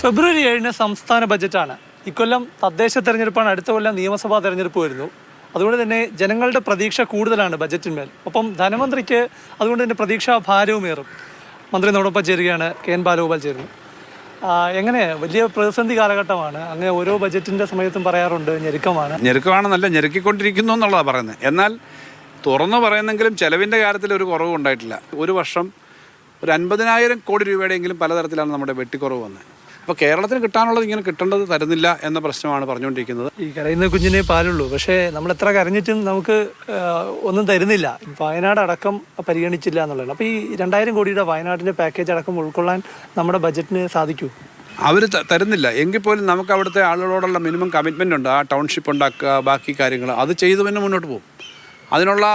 ഫെബ്രുവരി 7 സംസ്ഥാന ബജറ്റാണ്. ഇക്കൊല്ലം തദ്ദേശ തെരഞ്ഞെടുപ്പാണ്, അടുത്ത കൊല്ലം നിയമസഭാ തെരഞ്ഞെടുപ്പ് വരുന്നു. അതുകൊണ്ട് തന്നെ ജനങ്ങളുടെ പ്രതീക്ഷ കൂടുതലാണ് ബജറ്റിന്മേൽ. ഒപ്പം ധനമന്ത്രിക്ക് അതുകൊണ്ട് തന്നെ പ്രതീക്ഷാ ഭാരവുമേറും. മന്ത്രി നമ്മോടൊപ്പം ചേരുകയാണ്, KN ബാലഗോപാൽ ചേരുന്നു. എങ്ങനെ വലിയ പ്രതിസന്ധി കാലഘട്ടമാണ്, അങ്ങനെ ഓരോ ബജറ്റിൻ്റെ സമയത്തും പറയാറുണ്ട് ഞെരുക്കമാണെന്നല്ല, ഞെരുക്കിക്കൊണ്ടിരിക്കുന്നു എന്നുള്ളതാണ് പറയുന്നത്. എന്നാൽ തുറന്നു പറയുന്നെങ്കിലും ചെലവിൻ്റെ കാര്യത്തിൽ ഒരു കുറവും ഉണ്ടായിട്ടില്ല. ഒരു വർഷം ഒരു 50,000 കോടി രൂപയുടെയെങ്കിലും പലതരത്തിലാണ് നമ്മുടെ വെട്ടിക്കുറവ് വന്നത്. അപ്പോൾ കേരളത്തിന് കിട്ടാനുള്ളത് ഇങ്ങനെ കിട്ടേണ്ടത് തരുന്നില്ല എന്ന പ്രശ്നമാണ് പറഞ്ഞുകൊണ്ടിരിക്കുന്നത്. ഈ കരയുന്ന കുഞ്ഞിനെ പാലുള്ളൂ, പക്ഷേ നമ്മൾ എത്ര കരഞ്ഞിട്ടും നമുക്ക് ഒന്നും തരുന്നില്ല. വയനാട് അടക്കം പരിഗണിച്ചില്ല എന്നുള്ളതാണ്. അപ്പോൾ ഈ 2,000 കോടിയുടെ വയനാടിൻ്റെ പാക്കേജ് അടക്കം ഉൾക്കൊള്ളാൻ നമ്മുടെ ബജറ്റിന് സാധിക്കൂ? അവർ തരുന്നില്ല എങ്കിൽ പോലും നമുക്ക് അവിടുത്തെ ആളുകളോടുള്ള മിനിമം കമ്മിറ്റ്മെൻ്റ് ഉണ്ട്. ആ ടൗൺഷിപ്പ് ഉണ്ടാക്കുക, ബാക്കി കാര്യങ്ങൾ അത് ചെയ്തു തന്നെ മുന്നോട്ട് പോകും. അതിനുള്ള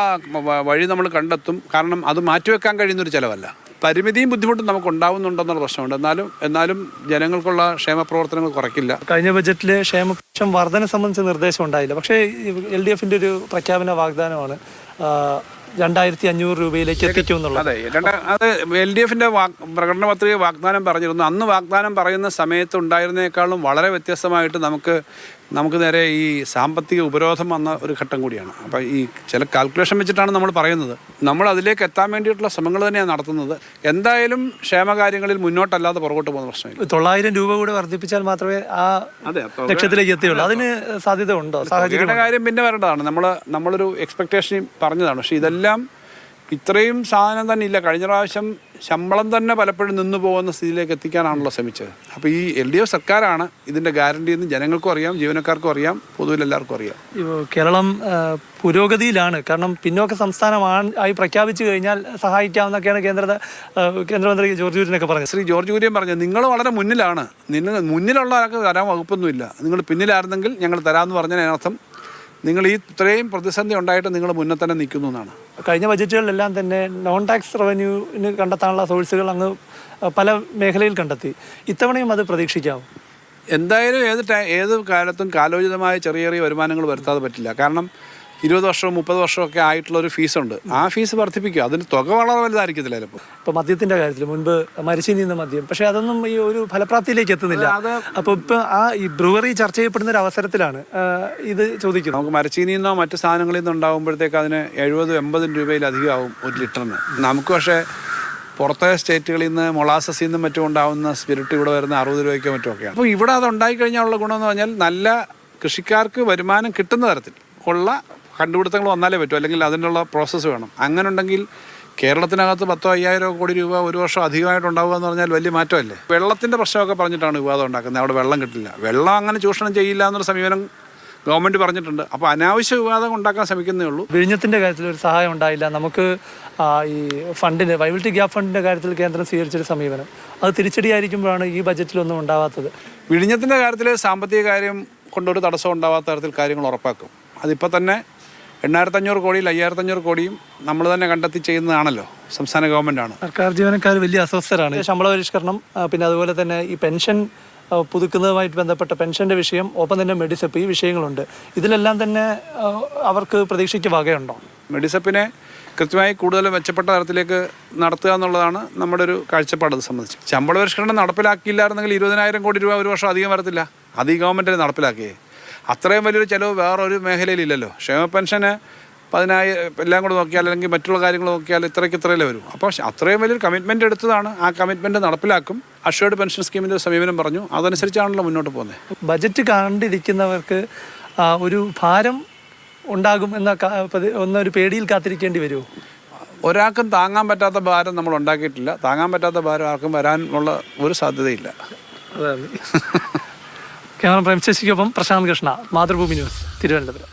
വഴി നമ്മൾ കണ്ടെത്തും. കാരണം അത് മാറ്റിവെക്കാൻ കഴിയുന്നൊരു ചിലവല്ല. പരിമിതിയും ബുദ്ധിമുട്ടും നമുക്ക് ഉണ്ടാവുന്നുണ്ടെന്നുള്ള പ്രശ്നമുണ്ട്. എന്നാലും ജനങ്ങൾക്കുള്ള ക്ഷേമ പ്രവർത്തനങ്ങൾ കുറയ്ക്കില്ല. കഴിഞ്ഞ ബജറ്റിൽ ക്ഷേമപെൻഷൻ വർധന സംബന്ധിച്ച നിർദ്ദേശം ഉണ്ടായില്ല. പക്ഷേ LDFൻ്റെ ഒരു പ്രഖ്യാപന വാഗ്ദാനമാണ് 2,500 രൂപയിലേക്ക് എത്തിക്കുമെന്നുള്ളത്. അതെ, അത് LDFൻ്റെ പ്രകടന പത്രിക വാഗ്ദാനം പറഞ്ഞിരുന്നു. അന്ന് വാഗ്ദാനം പറയുന്ന സമയത്ത് ഉണ്ടായിരുന്നേക്കാളും വളരെ വ്യത്യസ്തമായിട്ട് നമുക്ക് നേരെ ഈ സാമ്പത്തിക ഉപരോധം വന്ന ഒരു ഘട്ടം കൂടിയാണ്. അപ്പോൾ ഈ ചില കാൽക്കുലേഷൻ വെച്ചിട്ടാണ് നമ്മൾ പറയുന്നത്. നമ്മൾ അതിലേക്ക് എത്താൻ വേണ്ടിയിട്ടുള്ള ശ്രമങ്ങൾ തന്നെയാണ് നടത്തുന്നത്. എന്തായാലും ക്ഷേമകാര്യങ്ങളിൽ മുന്നോട്ടല്ലാതെ പുറകോട്ട് പോകുന്ന പ്രശ്നമില്ല. 900 രൂപ കൂടെ വർദ്ധിപ്പിച്ചാൽ മാത്രമേ ആ ലക്ഷ്യത്തിലേക്ക് എത്തിയുള്ളൂ. അതിന് സാധ്യത ഉണ്ടോ? സാഹചര്യങ്ങളുടെ കാര്യം പിന്നെ വരേണ്ടതാണ്. നമ്മളൊരു എക്സ്പെക്ടേഷൻ പറഞ്ഞതാണ്. പക്ഷേ ഇതെല്ലാം ഇത്രയും സാധനം തന്നെ ഇല്ല. കഴിഞ്ഞ പ്രാവശ്യം ശമ്പളം തന്നെ പലപ്പോഴും നിന്നു പോകുന്ന സ്ഥിതിയിലേക്ക് എത്തിക്കാനാണല്ലോ ശ്രമിച്ചത്. അപ്പോൾ ഈ LDF സർക്കാരാണ് ഇതിൻ്റെ ഗ്യാരണ്ടി എന്ന് ജനങ്ങൾക്കും അറിയാം, ജീവനക്കാർക്കും അറിയാം, പൊതുവിൽ എല്ലാവർക്കും അറിയാം. കേരളം പുരോഗതിയിലാണ്. കാരണം പിന്നോക്ക സംസ്ഥാനമായി പ്രഖ്യാപിച്ചു കഴിഞ്ഞാൽ സഹായിക്കാമെന്നൊക്കെയാണ് കേന്ദ്രമന്ത്രി ജോർജ് കുര്യനൊക്കെ പറഞ്ഞത്. ശ്രീ ജോർജ് കുര്യൻ പറഞ്ഞത് നിങ്ങൾ വളരെ മുന്നിലാണ്, മുന്നിലുള്ള ആൾക്ക് തരാൻ വകുപ്പൊന്നുമില്ല, നിങ്ങൾ പിന്നിലായിരുന്നെങ്കിൽ ഞങ്ങൾ തരാമെന്ന് പറഞ്ഞതിനർത്ഥം നിങ്ങൾ ഈ ഇത്രയും പ്രതിസന്ധി ഉണ്ടായിട്ട് നിങ്ങൾ മുന്നേ തന്നെ നിൽക്കുന്നു എന്നാണ്. കഴിഞ്ഞ ബജറ്റുകളിലെല്ലാം തന്നെ നോൺ ടാക്സ് റവന്യൂവിന് കണ്ടെത്താനുള്ള സോഴ്സുകൾ അങ്ങ് പല മേഖലയിൽ കണ്ടെത്തി. ഇത്തവണയും അത് പ്രതീക്ഷിക്കാമോ? എന്തായാലും ഏത് കാലത്തും കാലോചിതമായ ചെറിയ വരുമാനങ്ങൾ വരുത്താതെ പറ്റില്ല. കാരണം 20 വർഷവും 30 വർഷമൊക്കെ ആയിട്ടുള്ള ഒരു ഫീസുണ്ട്. ആ ഫീസ് വർദ്ധിപ്പിക്കുക. അതിന് തുക വളരെ വലുതായിരിക്കത്തില്ല. ഇപ്പോൾ മദ്യത്തിൻ്റെ കാര്യത്തിൽ മുൻപ് മരിച്ചു നീന്ന മദ്യം, പക്ഷേ അതൊന്നും ഈ ഒരു ഫലപ്രാപ്തിയിലേക്ക് എത്തുന്നില്ല. അപ്പോൾ ഇപ്പോൾ ഈ ബ്രൂവറി ചർച്ച ചെയ്യപ്പെടുന്ന ഒരു അവസരത്തിലാണ് ഇത് ചോദിക്കുന്നത്. നമുക്ക് മരച്ചീനിയിൽ നിന്നോ മറ്റ് സാധനങ്ങളിൽ നിന്നോ ഉണ്ടാകുമ്പോഴത്തേക്ക് അതിന് 70-80 രൂപയിലധികം ആവും ഒരു ലിറ്ററിന്. നമുക്ക് പക്ഷേ പുറത്തെ സ്റ്റേറ്റുകളിൽ നിന്ന് മൊളാസസിൽ നിന്നും മറ്റും ഉണ്ടാകുന്ന സ്പിരിറ്റ് ഇവിടെ വരുന്ന 60 രൂപയ്ക്കോ മറ്റുമൊക്കെയാണ്. അപ്പോൾ ഇവിടെ അത് ഉണ്ടായിക്കഴിഞ്ഞാലുള്ള ഗുണമെന്ന് പറഞ്ഞാൽ നല്ല കൃഷിക്കാർക്ക് വരുമാനം കിട്ടുന്ന തരത്തിൽ ഉള്ള കണ്ടുപിടുത്തങ്ങൾ വന്നാലേ പറ്റൂ. അല്ലെങ്കിൽ അതിനുള്ള പ്രോസസ്സ് വേണം. അങ്ങനെ ഉണ്ടെങ്കിൽ കേരളത്തിനകത്ത് 10,000-5,000 കോടി രൂപ ഒരു വർഷം അധികമായിട്ടുണ്ടാവുക എന്ന് പറഞ്ഞാൽ വലിയ മാറ്റമല്ലേ. വെള്ളത്തിൻ്റെ പ്രശ്നമൊക്കെ പറഞ്ഞിട്ടാണ് വിവാദം ഉണ്ടാക്കുന്നത്. അവിടെ വെള്ളം കിട്ടില്ല, വെള്ളം അങ്ങനെ ചൂഷണം ചെയ്യില്ല എന്നൊരു സമീപനം ഗവൺമെൻറ് പറഞ്ഞിട്ടുണ്ട്. അപ്പോൾ അനാവശ്യ വിവാദം ഉണ്ടാക്കാൻ ശ്രമിക്കുന്നേ ഉള്ളൂ. വിഴിഞ്ഞത്തിൻ്റെ കാര്യത്തിൽ ഒരു സഹായം ഉണ്ടായില്ല. നമുക്ക് ഈ ഫണ്ടിന് വൈബിലിറ്റി ഗ്യാപ്പ് ഫണ്ടിൻ്റെ കാര്യത്തിൽ കേന്ദ്രം സ്വീകരിച്ചൊരു സമീപനം അത് തിരിച്ചടിയായിരിക്കുമ്പോഴാണ് ഈ ബജറ്റിലൊന്നും ഉണ്ടാവാത്തത്. വിഴിഞ്ഞത്തിൻ്റെ കാര്യത്തിൽ സാമ്പത്തിക കാര്യം കൊണ്ടൊരു തടസ്സം ഉണ്ടാവാത്ത തരത്തിൽ കാര്യങ്ങൾ ഉറപ്പാക്കും. അതിപ്പോൾ തന്നെ 8,500 കോടിയിൽ 5,500 കോടിയും നമ്മൾ തന്നെ കണ്ടെത്തി ചെയ്യുന്നതാണല്ലോ. സംസ്ഥാന ഗവൺമെൻറ്റാണ്. സർക്കാർ ജീവനക്കാർ വലിയ അസ്വസ്ഥരാണ്. ശമ്പള പരിഷ്കരണം, പിന്നെ അതുപോലെ തന്നെ ഈ പെൻഷൻ പുതുക്കുന്നതുമായിട്ട് ബന്ധപ്പെട്ട പെൻഷൻ്റെ വിഷയം, ഒപ്പം തന്നെ മെഡിസെപ്പ്, ഈ വിഷയങ്ങളുണ്ട്. ഇതിലെല്ലാം തന്നെ അവർക്ക് പ്രതീക്ഷയ്ക്ക് വകയുണ്ടോ? മെഡിസെപ്പിനെ കൃത്യമായി കൂടുതൽ മെച്ചപ്പെട്ട തരത്തിലേക്ക് നടത്തുക എന്നുള്ളതാണ് നമ്മുടെ ഒരു കാഴ്ചപ്പാട്. അത് സംബന്ധിച്ച് ശമ്പള പരിഷ്കരണം നടപ്പിലാക്കിയില്ലായിരുന്നെങ്കിൽ 20,000 കോടി രൂപ ഒരു വർഷം അധികം വരത്തില്ല. അത് ഈ ഗവൺമെൻറ് നടപ്പിലാക്കിയേ. അത്രയും വലിയൊരു ചിലവ് വേറൊരു മേഖലയിലില്ലല്ലോ. ക്ഷേമ പെൻഷന് 10,000 എല്ലാം കൂടെ നോക്കിയാൽ, അല്ലെങ്കിൽ മറ്റുള്ള കാര്യങ്ങൾ നോക്കിയാൽ ഇത്രയല്ലേ വരും. അപ്പോൾ അത്രയും വലിയൊരു കമ്മിറ്റ്മെൻറ്റ് എടുത്തതാണ്. ആ കമ്മിറ്റ്മെൻറ്റ് നടപ്പിലാക്കും. അഷ്വേർഡ് പെൻഷൻ സ്കീമിൻ്റെ സമീപനം പറഞ്ഞു. അതനുസരിച്ചാണല്ലോ മുന്നോട്ട് പോകുന്നത്. ബജറ്റ് കണ്ടിരിക്കുന്നവർക്ക് ഒരു ഭാരം ഉണ്ടാകും എന്നൊരു പേടിയിൽ കാത്തിരിക്കേണ്ടി വരുമോ? ഒരാൾക്കും താങ്ങാൻ പറ്റാത്ത ഭാരം നമ്മൾ ഉണ്ടാക്കിയിട്ടില്ല. താങ്ങാൻ പറ്റാത്ത ഭാരം ആർക്കും വരാനുള്ള ഒരു സാധ്യതയില്ല. ക്യാമറ പ്രേംശശിക്കൊപ്പം പ്രശാന്ത് കൃഷ്ണ, മാതൃഭൂമി ന്യൂസ്, തിരുവനന്തപുരം.